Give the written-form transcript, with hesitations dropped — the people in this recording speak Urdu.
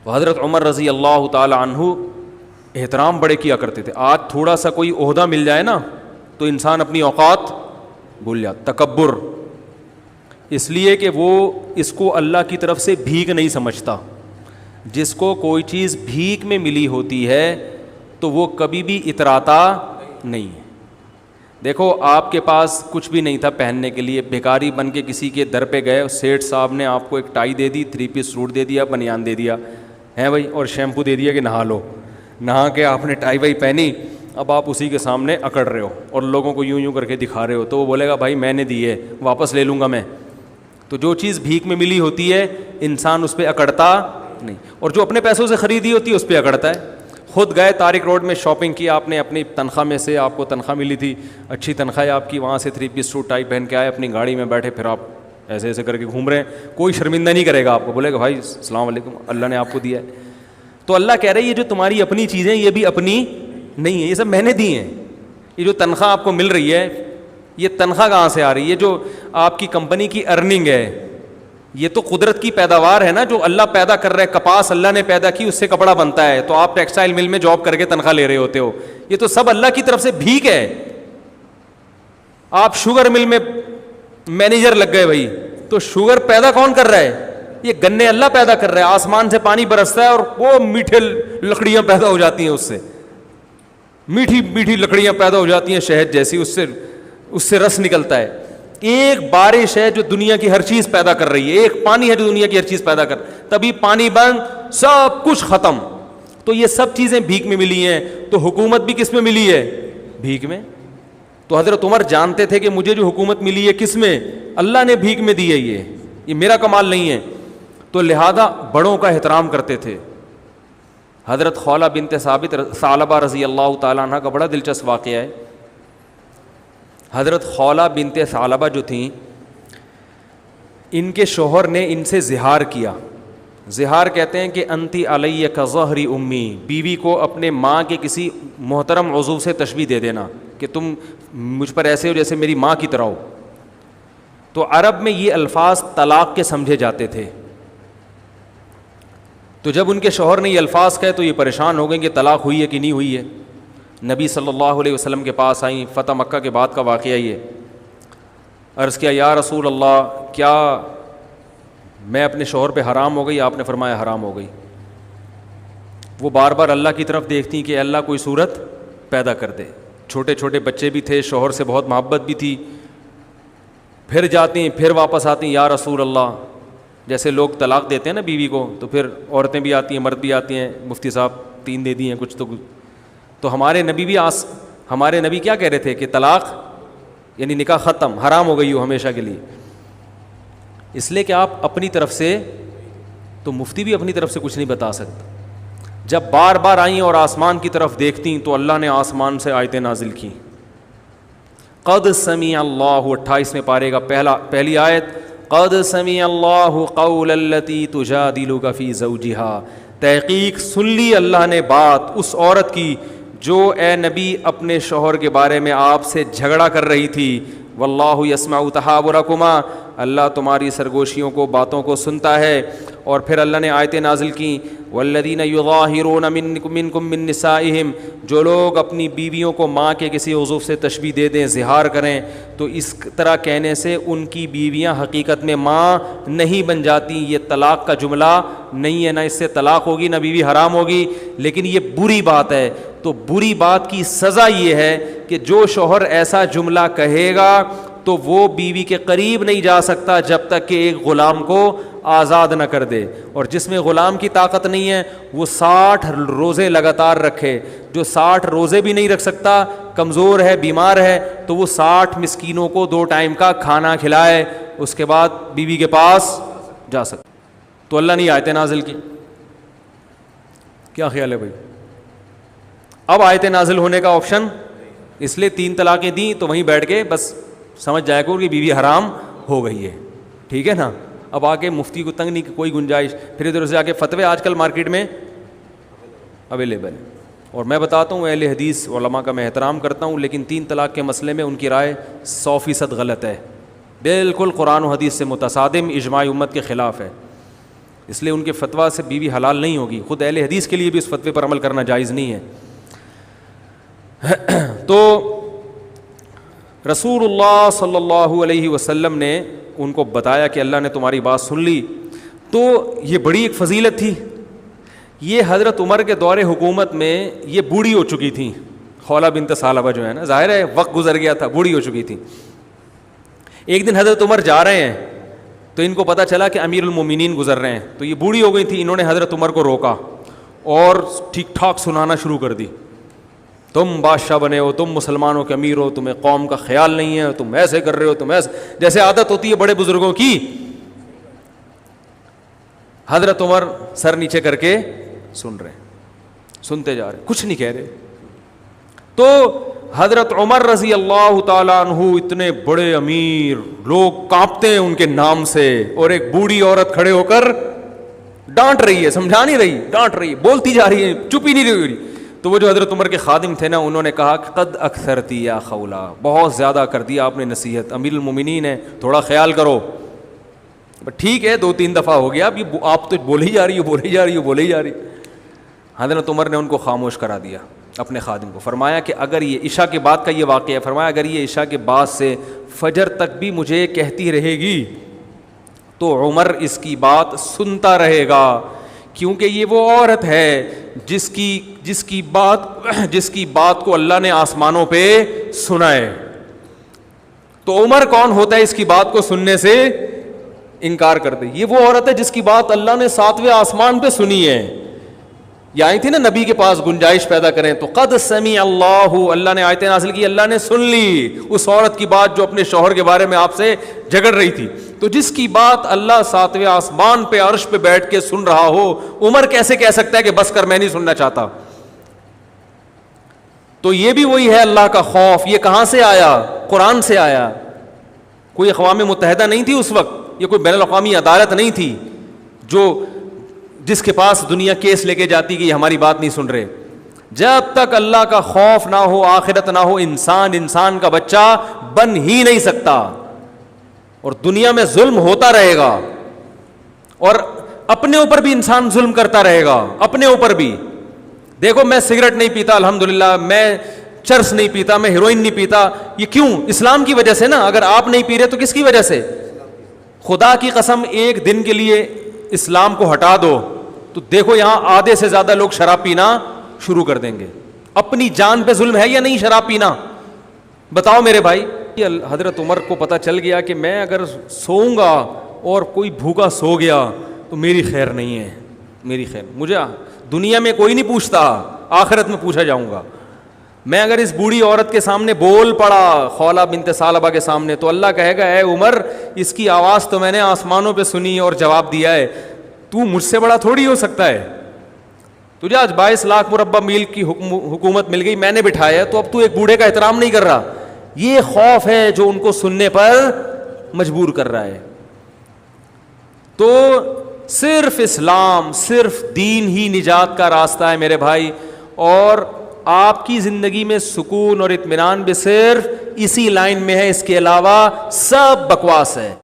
تو حضرت عمر رضی اللہ تعالی عنہ احترام بڑے کیا کرتے تھے. آج تھوڑا سا کوئی عہدہ مل جائے نا تو انسان اپنی اوقات بھول جاتا. تکبر اس لیے کہ وہ اس کو اللہ کی طرف سے بھیک نہیں سمجھتا. جس کو کوئی چیز بھیک میں ملی ہوتی ہے تو وہ کبھی بھی اتراتا نہیں ہے. دیکھو آپ کے پاس کچھ بھی نہیں تھا پہننے کے لیے, بھکاری بن کے کسی کے در پہ گئے, سیٹھ صاحب نے آپ کو ایک ٹائی دے دی, 3 پیس سوٹ دے دیا, بنیان دے دیا ہے بھائی, اور شیمپو دے دیا کہ نہا لو. نہا کے آپ نے ٹائی وائی پہنی, اب آپ اسی کے سامنے اکڑ رہے ہو اور لوگوں کو یوں کر کے دکھا رہے ہو, تو وہ بولے گا بھائی میں نے دی ہے, واپس لے لوں گا میں. تو جو چیز بھیک میں ملی ہوتی ہے انسان اس پہ اکڑتا نہیں, اور جو اپنے پیسوں سے خریدی ہوتی ہے اس پہ اکڑتا ہے. خود گئے طارق روڈ میں شاپنگ کی آپ نے, اپنی تنخواہ میں سے, آپ کو تنخواہ ملی تھی, اچھی تنخواہ ہے آپ کی, وہاں سے 3 پیس سوٹ ٹائی پہن کے آئے, اپنی گاڑی میں بیٹھے, پھر آپ ایسے ایسے کر کے گھوم رہے ہیں. کوئی شرمندہ نہیں کرے گا آپ کو, بولے گا بھائی السلام علیکم, اللہ نے آپ کو دیا ہے. تو اللہ کہہ رہے ہیں یہ جو تمہاری اپنی چیزیں یہ بھی اپنی نہیں ہیں, یہ سب میں نے دی ہیں. یہ جو تنخواہ آپ کو مل رہی ہے یہ تنخواہ کہاں سے آ رہی ہے؟ جو آپ کی کمپنی کی ارننگ ہے یہ تو قدرت کی پیداوار ہے نا, جو اللہ پیدا کر رہا ہے. کپاس اللہ نے پیدا کی, اس سے کپڑا بنتا ہے, تو آپ ٹیکسٹائل مل میں جاب کر کے تنخواہ لے رہے ہوتے ہو. یہ تو سب اللہ کی طرف سے بھیک ہے. آپ شوگر مل میں مینیجر لگ گئے بھائی, تو شوگر پیدا کون کر رہا ہے؟ یہ گنے اللہ پیدا کر رہا ہے. آسمان سے پانی برستا ہے اور وہ میٹھے لکڑیاں پیدا ہو جاتی ہیں, اس سے میٹھی میٹھی لکڑیاں پیدا ہو جاتی ہیں شہد جیسی, اس سے رس نکلتا ہے. ایک بارش ہے جو دنیا کی ہر چیز پیدا کر رہی ہے, ایک پانی ہے جو دنیا کی ہر چیز پیدا کر, تبھی پانی بند, سب کچھ ختم. تو یہ سب چیزیں بھیک میں ملی ہیں. تو حکومت بھی کس میں ملی ہے؟ بھیک میں. تو حضرت عمر جانتے تھے کہ مجھے جو حکومت ملی ہے کس میں؟ اللہ نے بھیک میں دی ہے, یہ میرا کمال نہیں ہے. تو لہذا بڑوں کا احترام کرتے تھے. حضرت خولہ بنت ثعلبہ رضی اللہ تعالیٰ عنہ کا بڑا دلچسپ واقعہ ہے. حضرت خولہ بنت ثعلبہ جو تھیں, ان کے شوہر نے ان سے زہار کیا. زہار کہتے ہیں کہ انتی علیہ کظہر امی, بیوی کو اپنے ماں کے کسی محترم عضو سے تشبیہ دے دینا کہ تم مجھ پر ایسے ہو جیسے میری ماں کی طرح ہو. تو عرب میں یہ الفاظ طلاق کے سمجھے جاتے تھے. تو جب ان کے شوہر نے یہ الفاظ کہے تو یہ پریشان ہو گئے کہ طلاق ہوئی ہے کہ نہیں ہوئی ہے. نبی صلی اللہ علیہ وسلم کے پاس آئیں, فتح مکہ کے بعد کا واقعہ یہ. عرض کیا یا رسول اللہ, کیا میں اپنے شوہر پہ حرام ہو گئی؟ آپ نے فرمایا حرام ہو گئی. وہ بار بار اللہ کی طرف دیکھتی کہ اللہ کوئی صورت پیدا کر دے. چھوٹے چھوٹے بچے بھی تھے, شوہر سے بہت محبت بھی تھی. پھر جاتی ہیں, پھر واپس آتی ہیں, یا رسول اللہ. جیسے لوگ طلاق دیتے ہیں نا بیوی کو, تو پھر عورتیں بھی آتی ہیں, مرد بھی آتی ہیں, مفتی صاحب 3 دے دی ہیں کچھ تو ہمارے نبی بھی ہمارے نبی کیا کہہ رہے تھے کہ طلاق یعنی نکاح ختم, حرام ہو گئی ہو ہمیشہ کے لیے. اس لیے کہ آپ اپنی طرف سے, تو مفتی بھی اپنی طرف سے کچھ نہیں بتا سکتا. جب بار بار آئیں اور آسمان کی طرف دیکھتیں تو اللہ نے آسمان سے آیتیں نازل کی. قد سمع اللہ, 28ویں پارے کا پہلی آیت, قد سمع اللہ قول التی تجادلک فی زوجہا, تحقیق سن لی اللہ نے بات اس عورت کی جو اے نبی اپنے شوہر کے بارے میں آپ سے جھگڑا کر رہی تھی. واللہ یسمع تحاورکما, اللہ تمہاری سرگوشیوں کو, باتوں کو سنتا ہے. اور پھر اللہ نے آیتیں نازل کی, والذین یظاہرون منکم من نسائہم, جو لوگ اپنی بیویوں کو ماں کے کسی عضو سے تشبیہ دے دیں, زہار کریں, تو اس طرح کہنے سے ان کی بیویاں حقیقت میں ماں نہیں بن جاتی. یہ طلاق کا جملہ نہیں ہے, نہ اس سے طلاق ہوگی نہ بیوی حرام ہوگی, لیکن یہ بری بات ہے. تو بری بات کی سزا یہ ہے کہ جو شوہر ایسا جملہ کہے گا تو وہ بیوی کے قریب نہیں جا سکتا جب تک کہ ایک غلام کو آزاد نہ کر دے. اور جس میں غلام کی طاقت نہیں ہے وہ 60 روزے لگاتار رکھے. جو 60 روزے بھی نہیں رکھ سکتا, کمزور ہے, بیمار ہے, تو وہ 60 مسکینوں کو 2 ٹائم کا کھانا کھلائے, اس کے بعد بیوی کے پاس جا سکتا. تو اللہ نے آیتیں نازل کی. کیا خیال ہے بھائی؟ اب آیتیں نازل ہونے کا آپشن, اس لیے 3 طلاقیں دیں تو وہیں بیٹھ کے بس سمجھ جائے گا کہ بیوی حرام ہو گئی ہے, ٹھیک ہے نا. اب آگے مفتی کو تنگ نہیں کوئی گنجائش, پھر ادھر سے آگے فتوے آج کل مارکیٹ میں اویلیبل ہے. اور میں بتاتا ہوں اہل حدیث علماء کا میں احترام کرتا ہوں, لیکن 3 طلاق کے مسئلے میں ان کی رائے 100% غلط ہے, بالکل قرآن و حدیث سے متصادم, اجماع امت کے خلاف ہے. اس لیے ان کے فتویٰ سے بیوی حلال نہیں ہوگی. خود اہل حدیث کے لیے بھی اس فتوے پر عمل کرنا جائز نہیں ہے. تو رسول اللہ صلی اللہ علیہ وسلم نے ان کو بتایا کہ اللہ نے تمہاری بات سن لی. تو یہ بڑی ایک فضیلت تھی. یہ حضرت عمر کے دور حکومت میں یہ بوڑھی ہو چکی تھیں, خولہ بنت ثعلبہ جو ہے نا, ظاہر ہے وقت گزر گیا تھا, بوڑھی ہو چکی تھیں. ایک دن حضرت عمر جا رہے ہیں تو ان کو پتہ چلا کہ امیر المومنین گزر رہے ہیں, تو یہ بوڑھی ہو گئی تھی. انہوں نے حضرت عمر کو روکا اور ٹھیک ٹھاک سنانا شروع کر دی. تم بادشاہ بنے ہو, تم مسلمانوں کے امیر ہو, تمہیں قوم کا خیال نہیں ہے, تم ایسے کر رہے ہو, تم ایسے, جیسے عادت ہوتی ہے بڑے بزرگوں کی. حضرت عمر سر نیچے کر کے سن رہے ہیں, سنتے جا رہے ہیں, کچھ نہیں کہہ رہے. تو حضرت عمر رضی اللہ تعالیٰ عنہ اتنے بڑے امیر, لوگ کانپتے ہیں ان کے نام سے, اور ایک بوڑھی عورت کھڑے ہو کر ڈانٹ رہی ہے, سمجھا نہیں رہی, ڈانٹ رہی ہے, بولتی جا رہی ہے, چپ ہی نہیں رہی. تو وہ جو حضرت عمر کے خادم تھے نا, انہوں نے کہا کہ قد اکثرتی یا خولا, بہت زیادہ کر دیا آپ نے نصیحت, امیر المومنین ہے, تھوڑا خیال کرو. ٹھیک ہے 2-3 دفعہ ہو گیا, اب یہ آپ تو بولے ہی جا رہی ہو, بولے ہی جا رہی ہو, بولے ہی جا رہی. حضرت عمر نے ان کو خاموش کرا دیا, اپنے خادم کو. فرمایا کہ اگر یہ عشاء کے بعد کا یہ واقعہ ہے, فرمایا اگر یہ عشاء کے بعد سے فجر تک بھی مجھے کہتی رہے گی تو عمر اس کی بات سنتا رہے گا, کیونکہ یہ وہ عورت ہے جس کی بات کو اللہ نے آسمانوں پہ سنا ہے. تو عمر کون ہوتا ہے اس کی بات کو سننے سے انکار کر دے؟ یہ وہ عورت ہے جس کی بات اللہ نے 7ویں آسمان پہ سنی ہے. یہ آئی تھی نا نبی کے پاس گنجائش پیدا کریں, تو قد سمع اللہ, اللہ نے آیتیں نازل کی, اللہ نے سن لی اس عورت کی بات جو اپنے شوہر کے بارے میں آپ سے جھگڑ رہی تھی. تو جس کی بات اللہ 7ویں آسمان پہ عرش پہ بیٹھ کے سن رہا ہو, عمر کیسے کہہ سکتا ہے کہ بس کر, میں نہیں سننا چاہتا. تو یہ بھی وہی ہے اللہ کا خوف. یہ کہاں سے آیا؟ قرآن سے آیا. کوئی اقوام متحدہ نہیں تھی اس وقت, یہ کوئی بین الاقوامی عدالت نہیں تھی جس کے پاس دنیا کیس لے کے جاتی کہ یہ ہماری بات نہیں سن رہے. جب تک اللہ کا خوف نہ ہو, آخرت نہ ہو, انسان کا بچہ بن ہی نہیں سکتا, اور دنیا میں ظلم ہوتا رہے گا, اور اپنے اوپر بھی انسان ظلم کرتا رہے گا, اپنے اوپر بھی. دیکھو میں سگریٹ نہیں پیتا الحمدللہ, میں چرس نہیں پیتا, میں ہیروئن نہیں پیتا. یہ کیوں؟ اسلام کی وجہ سے نا. اگر آپ نہیں پی رہے تو کس کی وجہ سے؟ خدا کی قسم ایک دن کے لیے اسلام کو ہٹا دو تو دیکھو یہاں آدھے سے زیادہ لوگ شراب پینا شروع کر دیں گے. اپنی جان پہ ظلم ہے یا نہیں شراب پینا؟ بتاؤ میرے بھائی. حضرت عمر کو پتہ چل گیا کہ میں اگر سوؤں گا اور کوئی بھوکا سو گیا تو میری خیر نہیں ہے, میری خیر, مجھے دنیا میں کوئی نہیں پوچھتا, آخرت میں پوچھا جاؤں گا. میں اگر اس بوڑھی عورت کے سامنے بول پڑا, خولہ بنت ثعلبہ کے سامنے, تو اللہ کہے گا اے عمر, اس کی آواز تو میں نے آسمانوں پہ سنی اور جواب دیا ہے, تو مجھ سے بڑا تھوڑی ہو سکتا ہے. تجھے آج 22 لاکھ مربع میل کی حکومت مل گئی, میں نے بٹھایا, تو اب تو ایک بوڑھے کا احترام نہیں کر رہا. یہ خوف ہے جو ان کو سننے پر مجبور کر رہا ہے. تو صرف اسلام, صرف دین ہی نجات کا راستہ ہے میرے بھائی, اور آپ کی زندگی میں سکون اور اطمینان بھی صرف اسی لائن میں ہے, اس کے علاوہ سب بکواس ہے.